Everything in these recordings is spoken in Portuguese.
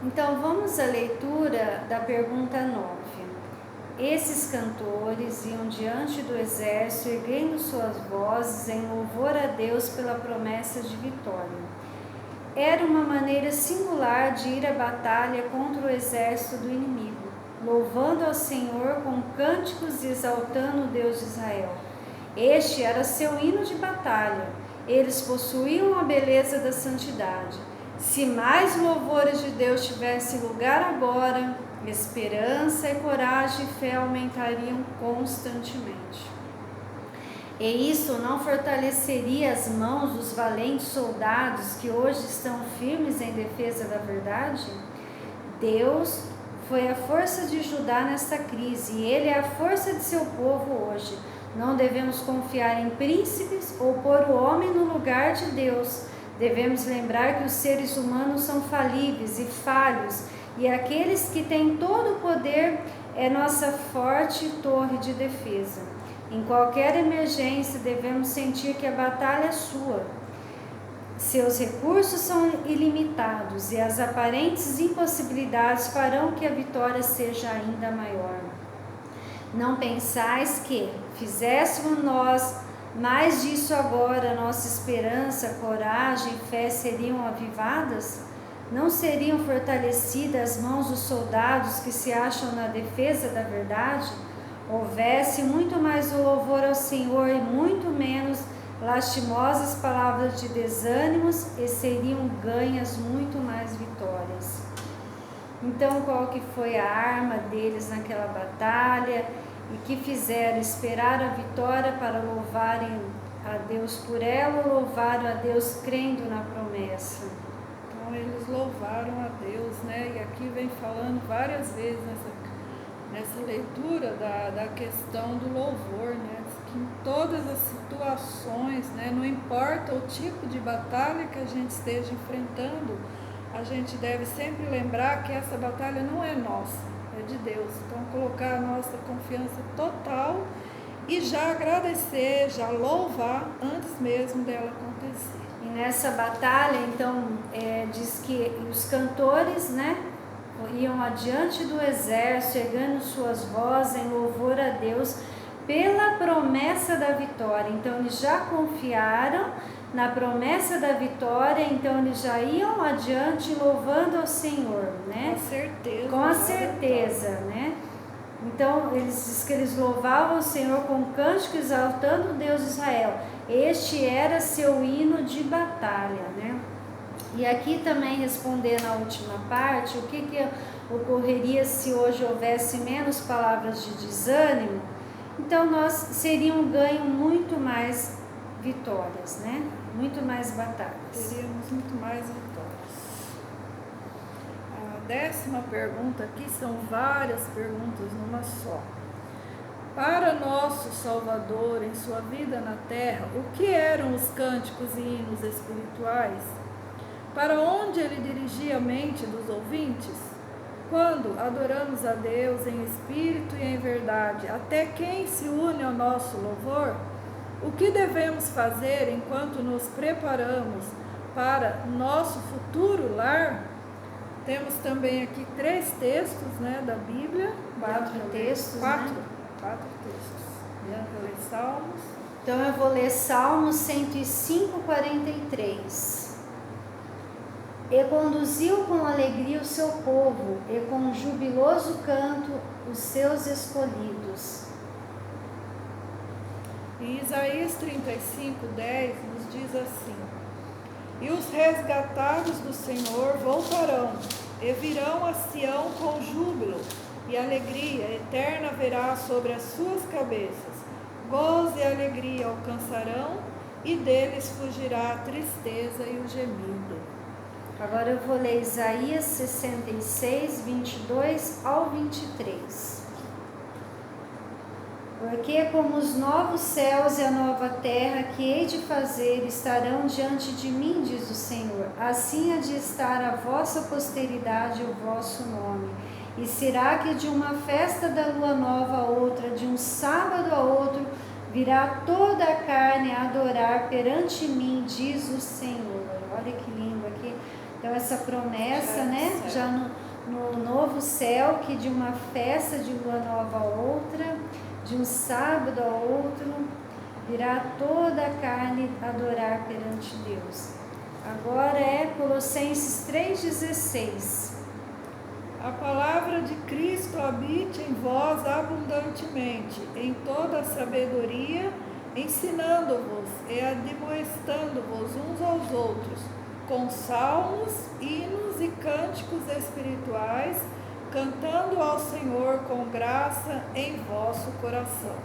Então vamos à leitura da pergunta 9. Esses cantores iam diante do exército, erguendo suas vozes em louvor a Deus pela promessa de vitória. Era uma maneira singular de ir à batalha contra o exército do inimigo, louvando ao Senhor com cânticos e exaltando o Deus de Israel. Este era seu hino de batalha. Eles possuíam a beleza da santidade. Se mais louvores de Deus tivessem lugar agora, esperança e coragem e fé aumentariam constantemente. E isso não fortaleceria as mãos dos valentes soldados que hoje estão firmes em defesa da verdade? Deus foi a força de Judá nesta crise e Ele é a força de seu povo hoje. Não devemos confiar em príncipes ou pôr o homem no lugar de Deus. Devemos lembrar que os seres humanos são falíveis e falhos, e aqueles que têm todo o poder é nossa forte torre de defesa. Em qualquer emergência, devemos sentir que a batalha é sua. Seus recursos são ilimitados e as aparentes impossibilidades farão que a vitória seja ainda maior. Não pensais que fizéssemos nós mais disso agora, nossa esperança, coragem e fé seriam avivadas? Não seriam fortalecidas as mãos dos soldados que se acham na defesa da verdade? Houvesse muito mais o louvor ao Senhor e muito menos lastimosas palavras de desânimos, e seriam ganhas muito mais vitórias. Então, qual que foi a arma deles naquela batalha? E que fizeram? Esperar a vitória para louvarem a Deus por ela, ou louvaram a Deus crendo na promessa? Então eles louvaram a Deus, né? E aqui vem falando várias vezes nessa leitura da questão do louvor, né? Que em todas as situações, né? Não importa o tipo de batalha que a gente esteja enfrentando, a gente deve sempre lembrar que essa batalha não é nossa, é de Deus. Então colocar a nossa confiança total e já agradecer, já louvar antes mesmo dela acontecer. E nessa batalha, então, diz que os cantores, né, iam adiante do exército, erguendo suas vozes em louvor a Deus pela promessa da vitória. Então eles já confiaram na promessa da vitória, então eles já iam adiante louvando ao Senhor, né? Com certeza. Com a certeza, né? Então diz que eles louvavam o Senhor com cântico, exaltando o Deus de Israel. Este era seu hino de batalha, né? E aqui também respondendo a última parte, o que ocorreria se hoje houvesse menos palavras de desânimo? Então nós seríamos ganho muito mais vitórias, né? Muito mais batalhas. Teríamos muito mais vitórias. A 10ª pergunta aqui são várias perguntas numa só. Para nosso Salvador em sua vida na terra, o que eram os cânticos e hinos espirituais? Para onde ele dirigia a mente dos ouvintes? Quando adoramos a Deus em espírito e em verdade, até quem se une ao nosso louvor? O que devemos fazer enquanto nos preparamos para nosso futuro lar? Temos também aqui 3 textos, né, da Bíblia. 4 textos, Quatro né? textos. Eu vou ler Salmos. Então eu vou ler Salmos 105, 43. E conduziu com alegria o seu povo, e com jubiloso canto os seus escolhidos. E Isaías 35, 10 nos diz assim: E os resgatados do Senhor voltarão, e virão a Sião com júbilo, e alegria eterna haverá sobre as suas cabeças. Gozo e alegria alcançarão, e deles fugirá a tristeza e o gemido. Agora eu vou ler Isaías 66, 22 ao 23. Porque como os novos céus e a nova terra que hei de fazer estarão diante de mim, diz o Senhor, assim há de estar a vossa posteridade e o vosso nome. E será que de uma festa da lua nova a outra, de um sábado a outro, virá toda a carne a adorar perante mim, diz o Senhor. Olha que lindo aqui. Então essa promessa, né, já no novo céu, que de uma festa de lua nova a outra, de um sábado a outro, virá toda a carne adorar perante Deus. Agora é Colossenses 3,16. A palavra de Cristo habite em vós abundantemente, em toda a sabedoria, ensinando-vos e admoestando-vos uns aos outros, com salmos, hinos e cânticos espirituais, cantando ao Senhor com graça em vosso coração.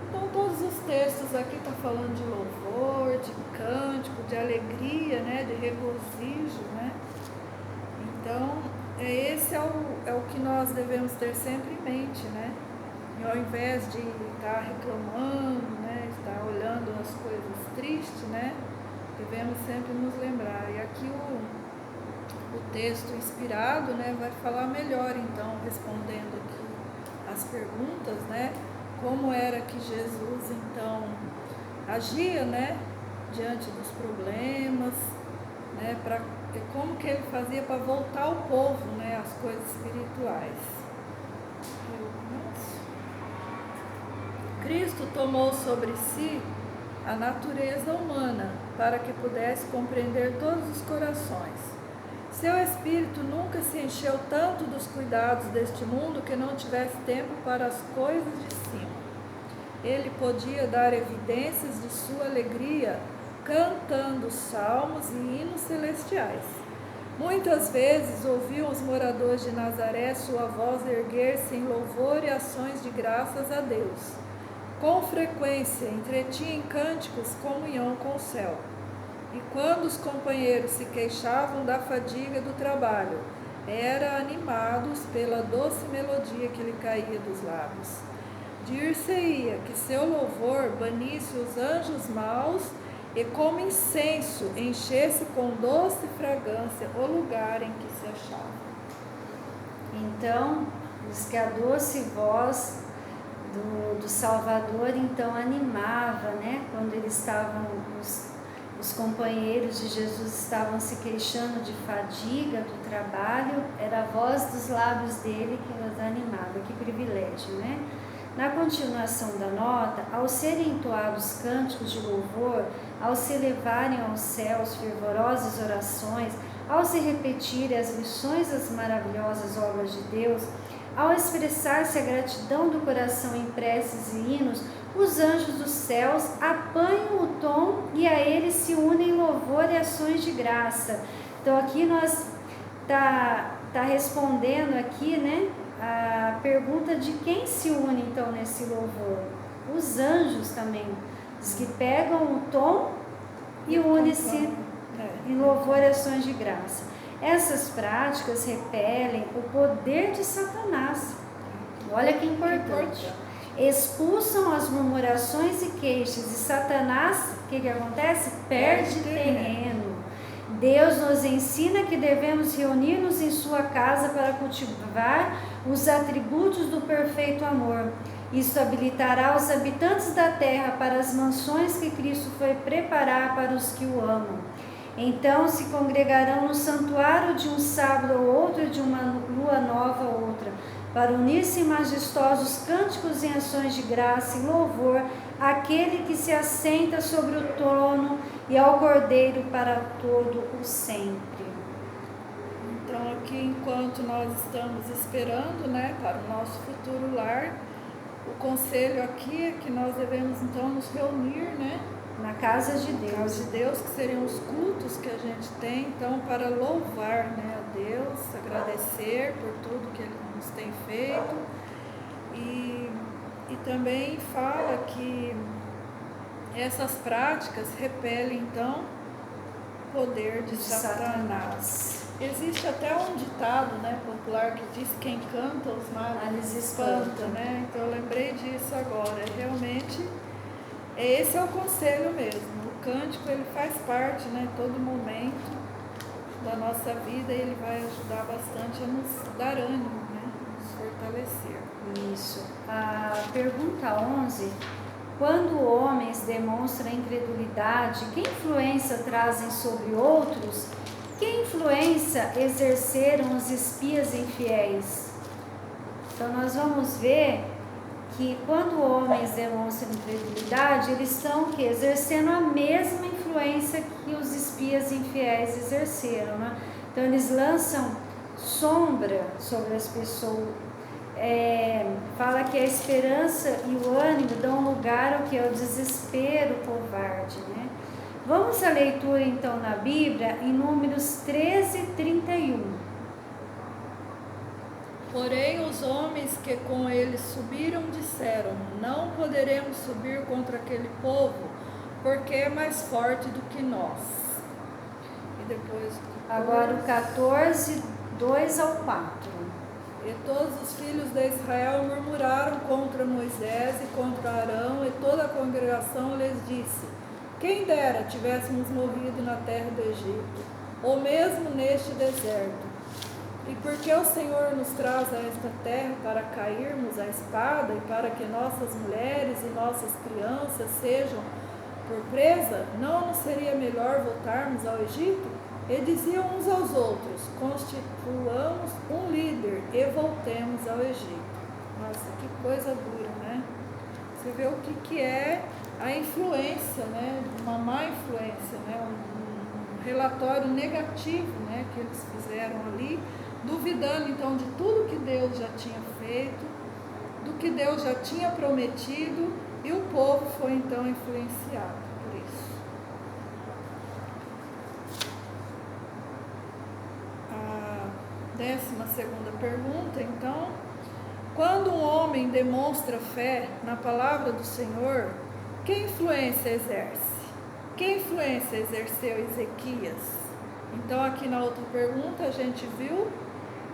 Então todos os textos aqui estão falando de louvor, de cântico, de alegria, né, de regozijo, né? Então esse é o que nós devemos ter sempre em mente, né? E ao invés de estar reclamando, né, estar olhando as coisas tristes, né, devemos sempre nos lembrar. E aqui o texto inspirado, né, vai falar melhor, então, respondendo aqui as perguntas, né, como era que Jesus, então, agia, né, diante dos problemas, né, como que ele fazia para voltar ao povo, né, as coisas espirituais. Cristo tomou sobre si a natureza humana para que pudesse compreender todos os corações. Seu espírito nunca se encheu tanto dos cuidados deste mundo que não tivesse tempo para as coisas de cima. Ele podia dar evidências de sua alegria cantando salmos e hinos celestiais. Muitas vezes ouviam os moradores de Nazaré sua voz erguer-se em louvor e ações de graças a Deus. Com frequência entretinha em cânticos comunhão com o céu. E quando os companheiros se queixavam da fadiga do trabalho, eram animados pela doce melodia que lhe caía dos lábios. Dir-se-ia que seu louvor banisse os anjos maus e como incenso enchesse com doce fragrância o lugar em que se achava. Então, diz que a doce voz do Salvador, então, animava, né? Quando eles estavam, os companheiros de Jesus estavam se queixando de fadiga do trabalho, era a voz dos lábios dele que nos animava. Que privilégio, né? Na continuação da nota, ao serem entoados cânticos de louvor, ao se elevarem aos céus fervorosas orações, ao se repetirem as lições das maravilhosas obras de Deus, ao expressar-se a gratidão do coração em preces e hinos, os anjos dos céus apanham o tom e a eles se unem louvor e ações de graça. Então aqui nós tá respondendo aqui, né, a pergunta de quem se une então nesse louvor. Os anjos também, os que pegam o tom e unem-se em louvor e ações de graça. Essas práticas repelem o poder de Satanás. Olha que importante. Expulsam as murmurações e queixas, e Satanás, o que acontece? Perde terreno. Deus nos ensina que devemos reunir-nos em sua casa para cultivar os atributos do perfeito amor. Isso habilitará os habitantes da terra para as mansões que Cristo foi preparar para os que o amam. Então se congregarão no santuário de um sábado ou outro, de uma lua nova ou outra, para unir-se em majestosos cânticos e ações de graça e louvor àquele que se assenta sobre o trono e ao Cordeiro para todo o sempre. Então aqui, enquanto nós estamos esperando, né, para o nosso futuro lar, o conselho aqui é que nós devemos então nos reunir, né, na casa de Deus. Na casa de Deus, que seriam os cultos que a gente tem, então, para louvar, né, a Deus, agradecer por tudo que Ele nos tem feito. E também fala que essas práticas repelem, então, o poder de Satanás. Existe até um ditado, né, popular que diz: quem canta os males espanta, né? Então eu lembrei disso agora. Realmente, esse é o conselho mesmo. O cântico, ele faz parte, né, todo momento da nossa vida, e ele vai ajudar bastante a nos dar ânimo, né, nos fortalecer. Isso. A pergunta 11: quando homens demonstram incredulidade, que influência trazem sobre outros? Que influência exerceram os espias infiéis? Então nós vamos ver que quando homens demonstram incredulidade, eles estão exercendo a mesma influência que os espias infiéis exerceram, né? Então eles lançam sombra sobre as pessoas. Fala que a esperança e o ânimo dão lugar ao que é o desespero covarde, né? Vamos à leitura então na Bíblia em Números 13:31. Porém os homens que com eles subiram disseram: não poderemos subir contra aquele povo, porque é mais forte do que nós. E depois agora o 14, 2 ao 4. E todos os filhos de Israel murmuraram contra Moisés e contra Arão, e toda a congregação lhes disse: quem dera tivéssemos morrido na terra do Egito, ou mesmo neste deserto. E porque o Senhor nos traz a esta terra para cairmos à espada e para que nossas mulheres e nossas crianças sejam por presa, não nos seria melhor voltarmos ao Egito? E diziam uns aos outros: constituamos um líder e voltemos ao Egito. Nossa, que coisa dura, né? Você vê o que é a influência, né? Uma má influência, né? Um relatório negativo, né? Que eles fizeram ali, duvidando então de tudo que Deus já tinha feito, do que Deus já tinha prometido, e o povo foi então influenciado por isso. A 12ª pergunta, então: quando um homem demonstra fé na palavra do Senhor, que influência exerce? Que influência exerceu Ezequias? Então aqui na outra pergunta a gente viu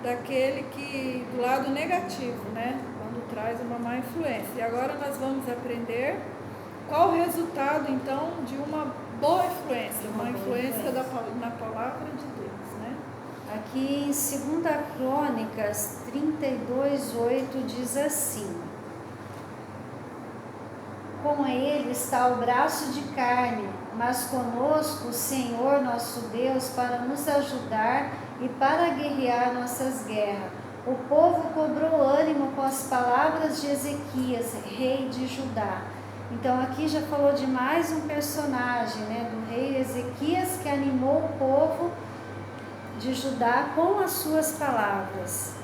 daquele que, do lado negativo, né? Quando traz uma má influência. E agora nós vamos aprender qual o resultado, então, de uma boa influência, uma influência na palavra de Deus, né? Aqui em 2 Crônicas 32:8 diz assim: com ele está o braço de carne, mas conosco o Senhor nosso Deus para nos ajudar e para guerrear nossas guerras. O povo cobrou ânimo com as palavras de Ezequias, rei de Judá. Então aqui já falou de mais um personagem, né, do rei Ezequias, que animou o povo de Judá com as suas palavras.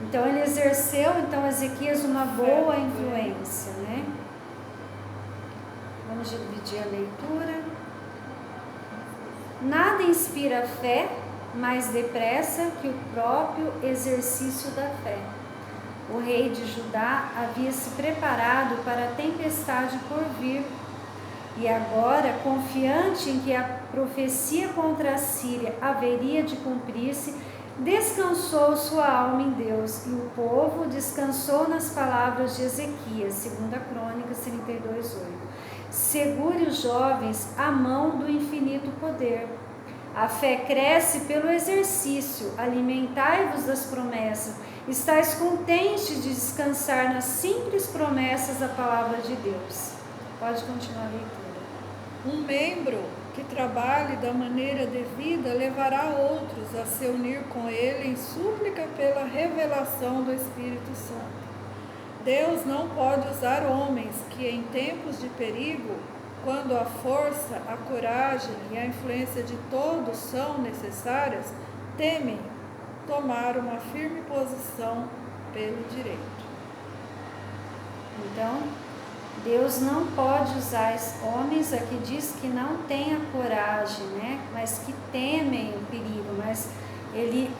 Então ele exerceu, então, Ezequias, uma boa influência, né? Vamos dividir a leitura. Nada inspira fé mais depressa que o próprio exercício da fé. O rei de Judá havia se preparado para a tempestade por vir, e agora, confiante em que a profecia contra a Síria haveria de cumprir-se, descansou sua alma em Deus, e o povo descansou nas palavras de Ezequias, 2 Crônicas 32:8. Segure os jovens a mão do infinito poder. A fé cresce pelo exercício. Alimentai-vos das promessas. Estais contentes de descansar nas simples promessas da palavra de Deus. Pode continuar a leitura. Um membro que trabalhe da maneira devida levará outros a se unir com ele em súplica pela revelação do Espírito Santo. Deus não pode usar homens que em tempos de perigo, quando a força, a coragem e a influência de todos são necessárias, temem tomar uma firme posição pelo direito. Então, Deus não pode usar homens, aqui diz que não têm a coragem, né? Mas que temem o perigo, mas ele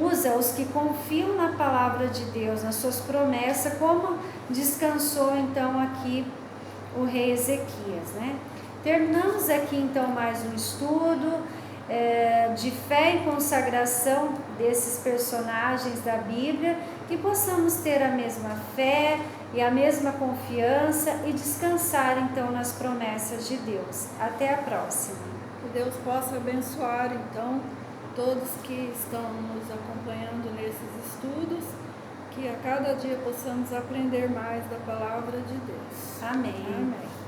usa os que confiam na palavra de Deus, nas suas promessas, como descansou então aqui o rei Ezequias, né? Terminamos aqui então mais um estudo de fé e consagração desses personagens da Bíblia, que possamos ter a mesma fé e a mesma confiança e descansar então nas promessas de Deus. Até a próxima. Que Deus possa abençoar então todos que estão nos acompanhando nesses estudos, que a cada dia possamos aprender mais da palavra de Deus. Amém. Amém.